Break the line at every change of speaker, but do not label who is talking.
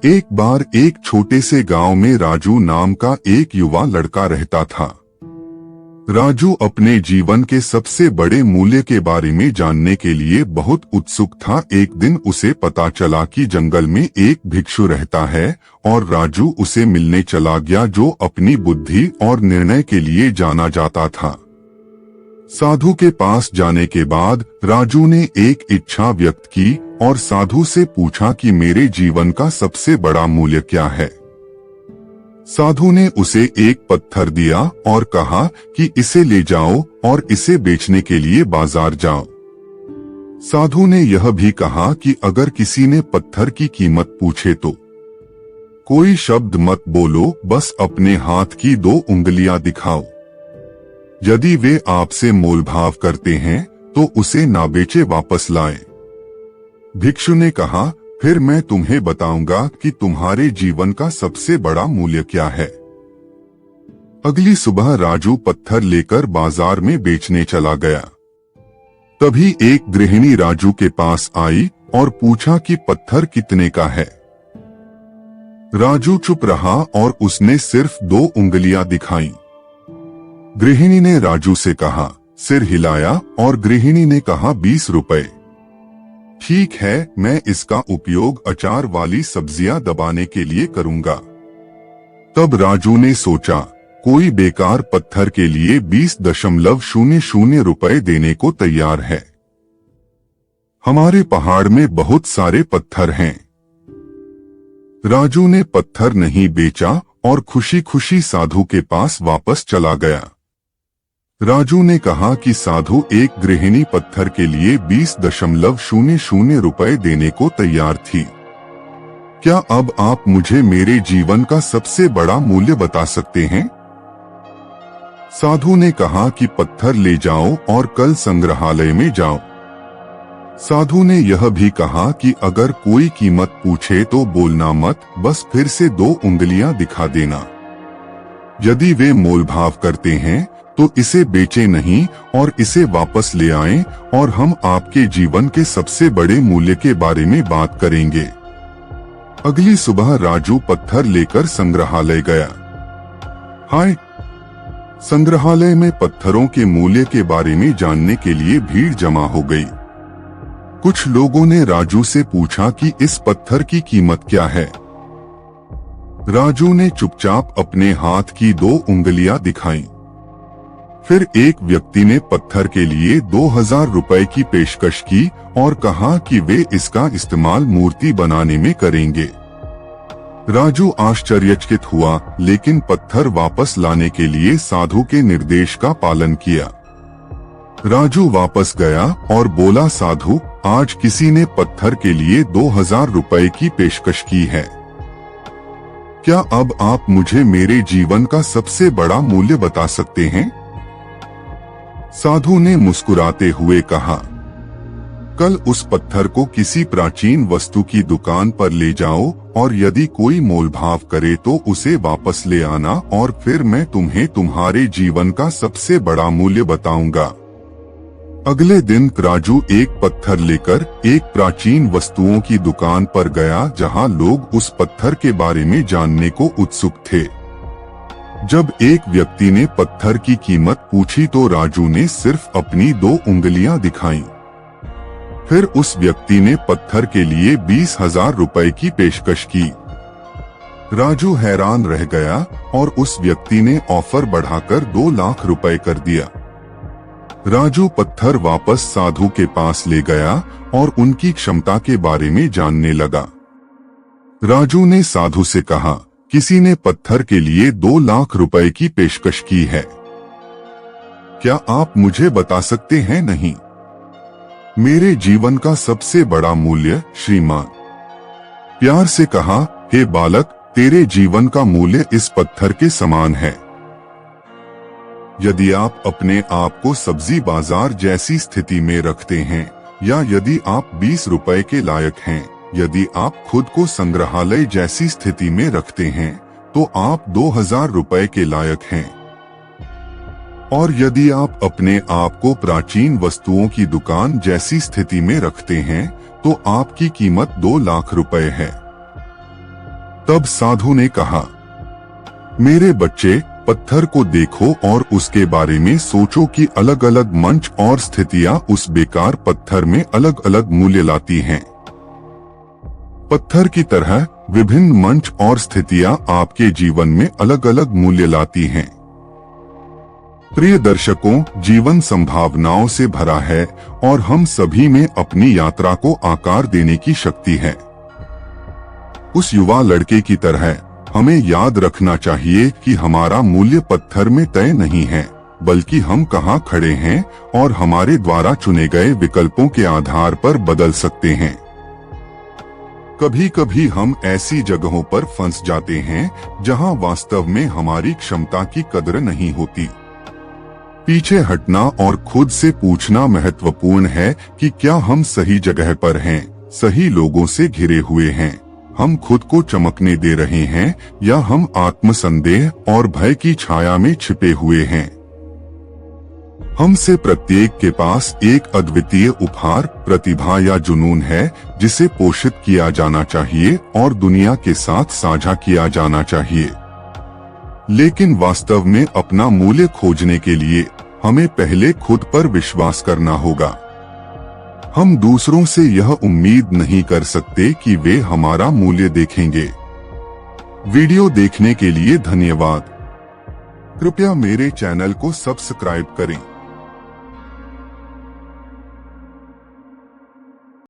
एक बार एक छोटे से गांव में राजू नाम का एक युवा लड़का रहता था। राजू अपने जीवन के सबसे बड़े मूल्य के बारे में जानने के लिए बहुत उत्सुक था। एक दिन उसे पता चला कि जंगल में एक भिक्षु रहता है और राजू उसे मिलने चला गया, जो अपनी बुद्धि और निर्णय के लिए जाना जाता था। साधु के पास जाने के बाद राजू ने एक इच्छा व्यक्त की और साधु से पूछा कि मेरे जीवन का सबसे बड़ा मूल्य क्या है। साधु ने उसे एक पत्थर दिया और कहा कि इसे ले जाओ और इसे बेचने के लिए बाजार जाओ। साधु ने यह भी कहा कि अगर किसी ने पत्थर की कीमत पूछे तो कोई शब्द मत बोलो, बस अपने हाथ की 2 उंगलियां दिखाओ। यदि वे आपसे मोलभाव करते हैं तो उसे ना बेचे, वापस लाएं। भिक्षु ने कहा, फिर मैं तुम्हें बताऊंगा कि तुम्हारे जीवन का सबसे बड़ा मूल्य क्या है। अगली सुबह राजू पत्थर लेकर बाजार में बेचने चला गया। तभी एक गृहिणी राजू के पास आई और पूछा कि पत्थर कितने का है। राजू चुप रहा और उसने सिर्फ 2 उंगलियां दिखाई। गृहिणी ने राजू से कहा, सिर हिलाया और गृहिणी ने कहा 20 रुपए। ठीक है, मैं इसका उपयोग अचार वाली सब्जियां दबाने के लिए करूंगा। तब राजू ने सोचा, कोई बेकार पत्थर के लिए 20.00 रुपए देने को तैयार है। हमारे पहाड़ में बहुत सारे पत्थर हैं। राजू ने पत्थर नहीं बेचा और खुशी खुशी साधु के पास वापस चला गया। राजू ने कहा कि साधु एक गृहिणी पत्थर के लिए 20.00 रुपए देने को तैयार थी। क्या अब आप मुझे मेरे जीवन का सबसे बड़ा मूल्य बता सकते हैं? साधु ने कहा कि पत्थर ले जाओ और कल संग्रहालय में जाओ। साधु ने यह भी कहा कि अगर कोई कीमत पूछे तो बोलना मत, बस फिर से 2 उंगलियां दिखा देना। यदि वे मोलभाव करते हैं तो इसे बेचे नहीं और इसे वापस ले आएं और हम आपके जीवन के सबसे बड़े मूल्य के बारे में बात करेंगे। अगली सुबह राजू पत्थर लेकर संग्रहालय गया। हाय! संग्रहालय में पत्थरों के मूल्य के बारे में जानने के लिए भीड़ जमा हो गई। कुछ लोगों ने राजू से पूछा कि इस पत्थर की कीमत क्या है। राजू ने चुपचाप अपने हाथ की 2 उंगलियां दिखाईं। फिर एक व्यक्ति ने पत्थर के लिए 2000 रुपए की पेशकश की और कहा कि वे इसका इस्तेमाल मूर्ति बनाने में करेंगे। राजू आश्चर्यचकित हुआ, लेकिन पत्थर वापस लाने के लिए साधु के निर्देश का पालन किया। राजू वापस गया और बोला, साधु, आज किसी ने पत्थर के लिए 2000 रुपए की पेशकश की है। क्या अब आप मुझे मेरे जीवन का सबसे बड़ा मूल्य बता सकते हैं? साधु ने मुस्कुराते हुए कहा, कल उस पत्थर को किसी प्राचीन वस्तु की दुकान पर ले जाओ और यदि कोई मोलभाव करे तो उसे वापस ले आना और फिर मैं तुम्हें तुम्हारे जीवन का सबसे बड़ा मूल्य बताऊंगा। अगले दिन राजू एक पत्थर लेकर एक प्राचीन वस्तुओं की दुकान पर गया, जहां लोग उस पत्थर के बारे में जानने को उत्सुक थे। जब एक व्यक्ति ने पत्थर की कीमत पूछी तो राजू ने सिर्फ अपनी 2 उंगलियां दिखाईं। फिर उस व्यक्ति ने पत्थर के लिए 20,000 रुपए की पेशकश की। राजू हैरान रह गया और उस व्यक्ति ने ऑफर बढ़ाकर 2 लाख रुपए कर दिया। राजू पत्थर वापस साधु के पास ले गया और उनकी क्षमता के बारे में जानने लगा। राजू ने साधु से कहा, किसी ने पत्थर के लिए 2 लाख रुपए की पेशकश की है। क्या आप मुझे बता सकते हैं? नहीं। मेरे जीवन का सबसे बड़ा मूल्य, श्रीमान। प्यार से कहा, हे बालक, तेरे जीवन का मूल्य इस पत्थर के समान है। यदि आप अपने आप को सब्जी बाजार जैसी स्थिति में रखते हैं या यदि आप 20 रुपए के लायक हैं, यदि आप खुद को संग्रहालय जैसी स्थिति में रखते हैं तो आप 2000 रुपए के लायक हैं। और यदि आप अपने आप को प्राचीन वस्तुओं की दुकान जैसी स्थिति में रखते हैं तो आपकी कीमत 2 लाख रुपए है। तब साधु ने कहा, मेरे बच्चे, पत्थर को देखो और उसके बारे में सोचो कि अलग अलग मंच और स्थितियां उस बेकार पत्थर में अलग अलग मूल्य लाती हैं। पत्थर की तरह विभिन्न मंच और स्थितियां आपके जीवन में अलग अलग मूल्य लाती हैं। प्रिय दर्शकों, जीवन संभावनाओं से भरा है और हम सभी में अपनी यात्रा को आकार देने की शक्ति है। उस युवा लड़के की तरह हमें याद रखना चाहिए कि हमारा मूल्य पत्थर में तय नहीं है, बल्कि हम कहाँ खड़े हैं और हमारे द्वारा चुने गए विकल्पों के आधार पर बदल सकते हैं। कभी कभी हम ऐसी जगहों पर फंस जाते हैं जहां वास्तव में हमारी क्षमता की कद्र नहीं होती। पीछे हटना और खुद से पूछना महत्वपूर्ण है कि क्या हम सही जगह पर हैं, सही लोगों से घिरे हुए हैं, हम खुद को चमकने दे रहे हैं या हम आत्मसंदेह और भय की छाया में छिपे हुए हैं। हम से प्रत्येक के पास एक अद्वितीय उपहार, प्रतिभा या जुनून है जिसे पोषित किया जाना चाहिए और दुनिया के साथ साझा किया जाना चाहिए। लेकिन वास्तव में अपना मूल्य खोजने के लिए हमें पहले खुद पर विश्वास करना होगा। हम दूसरों से यह उम्मीद नहीं कर सकते कि वे हमारा मूल्य देखेंगे। वीडियो देखने के लिए धन्यवाद। कृपया मेरे चैनल को सब्सक्राइब करें।